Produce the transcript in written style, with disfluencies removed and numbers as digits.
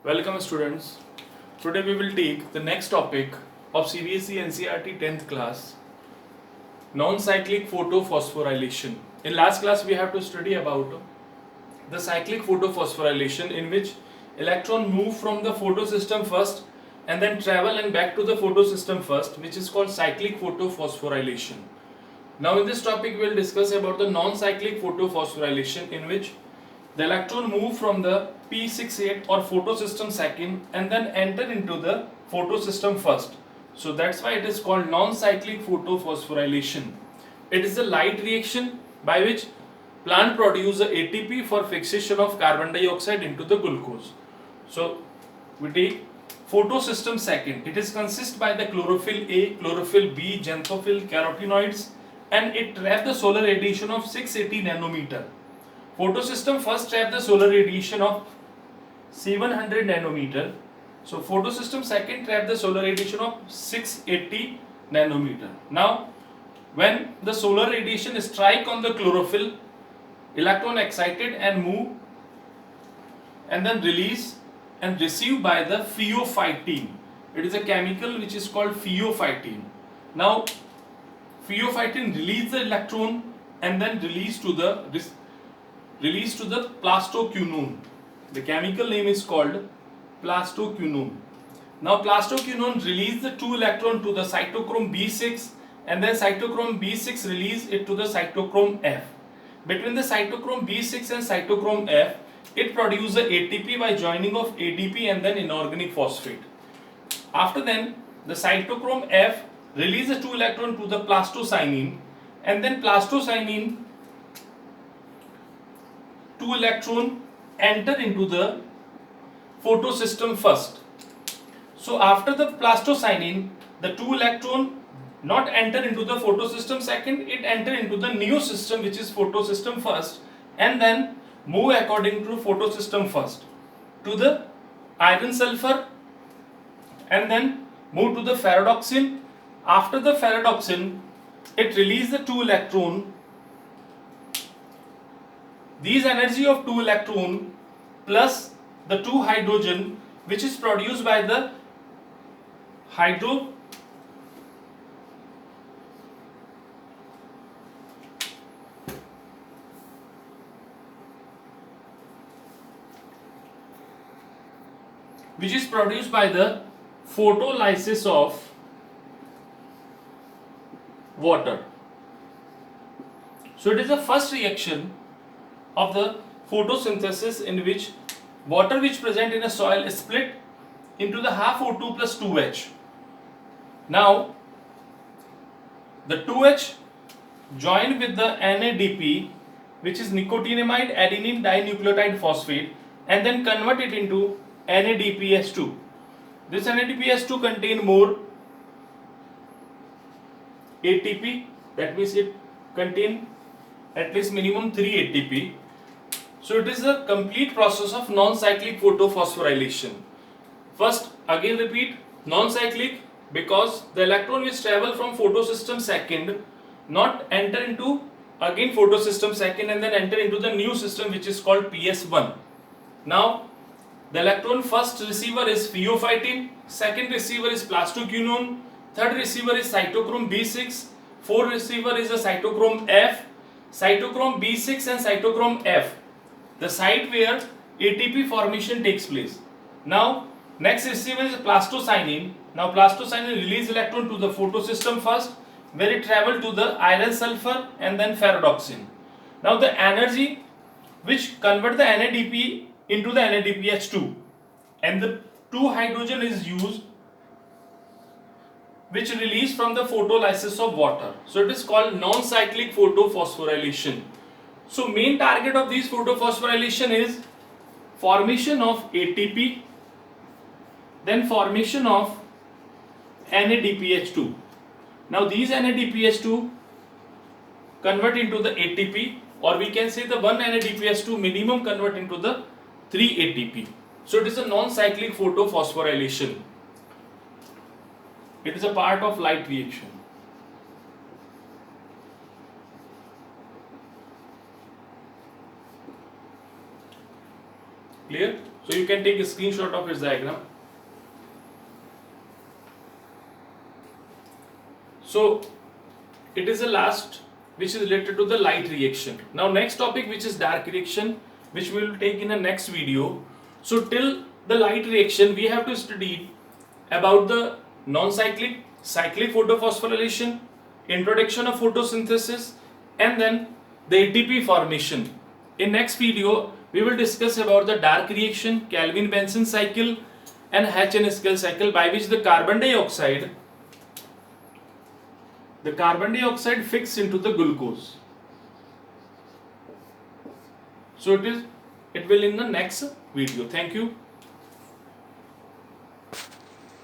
Welcome students. Today we will take the next topic of CBSE NCERT 10th class, non-cyclic photophosphorylation. In last class we have to study about the cyclic photophosphorylation, in which electron move from the photosystem first and then travel and back to the photosystem first, which is called cyclic photophosphorylation. Now in this topic we will discuss about the non-cyclic photophosphorylation, in which the electron move from the P68 or photosystem second and then enter into the photosystem first. So that's why it is called non-cyclic photophosphorylation. It is a light reaction by which plant produce the ATP for fixation of carbon dioxide into the glucose. So we take photosystem second. It is consist by the chlorophyll A, chlorophyll B, xanthophyll, carotenoids, and it trap the solar radiation of 680 nanometer. Photosystem first trap the solar radiation of 700 nanometer. So photosystem second trap the solar radiation of 680 nanometer. Now when the solar radiation strike on the chlorophyll, electron excited and move and then release and receive by the pheophytene. It is a chemical which is called pheophytene. Now pheophytene release the electron and then release to the plastoquinone. The chemical name is called plastoquinone. Now plastoquinone release the 2 electron to the cytochrome B6 and then cytochrome B6 release it to the cytochrome F. Between the cytochrome B6 and cytochrome F, it produces the ATP by joining of ADP and then inorganic phosphate. After then, the cytochrome F release the 2 electron to the plastocyanine and then plastocyanine 2 electron enter into the photosystem first. So after the plastocyanine, the 2 electron not enter into the photosystem second, it enter into the new system which is photosystem first, and then move according to photosystem first to the iron sulfur and then move to the ferredoxin. After the ferredoxin, it release the 2 electron. These energy of 2 electron plus the 2 hydrogen which is produced by the photolysis of water. So it is the first reaction of the photosynthesis in which water which present in a soil is split into the half O2 plus 2H. Now the 2H join with the NADP, which is nicotinamide adenine dinucleotide phosphate, and then convert it into NADPH2. This NADPH2 contain more ATP, that means it contain at least minimum 3 ATP. So it is a complete process of non-cyclic photophosphorylation. First, again repeat, non-cyclic because the electron which travel from photosystem second not enter into again photosystem second and then enter into the new system which is called PS1. Now the electron first receiver is pheophytene, second receiver is plastoquinone, third receiver is cytochrome B6, fourth receiver is a cytochrome F. Cytochrome B6 and cytochrome F, the site where ATP formation takes place. Now next receiver is plastocyanine. Now plastocyanine release electron to the photosystem first, where it travel to the iron sulfur and then ferredoxin. Now the energy which convert the NADP into the NADPH2 and the 2 hydrogen is used which release from the photolysis of water. So it is called non-cyclic photophosphorylation. So main target of this photophosphorylation is formation of ATP, then formation of NADPH2. Now these NADPH2 convert into the ATP, or we can say the one NADPH2 minimum convert into the 3 ATP. So it is a non-cyclic photophosphorylation. It is a part of light reaction. Clear? So you can take a screenshot of its diagram. So it is the last which is related to the light reaction. Now next topic, which is dark reaction, which we will take in the next video. So till the light reaction we have to study about the non-cyclic, cyclic photophosphorylation, introduction of photosynthesis, and then the ATP formation. In next video we will discuss about the dark reaction, Calvin-Benson cycle and Hatch-Scale cycle, by which the carbon dioxide fixed into the glucose. So it will in the next video. Thank you.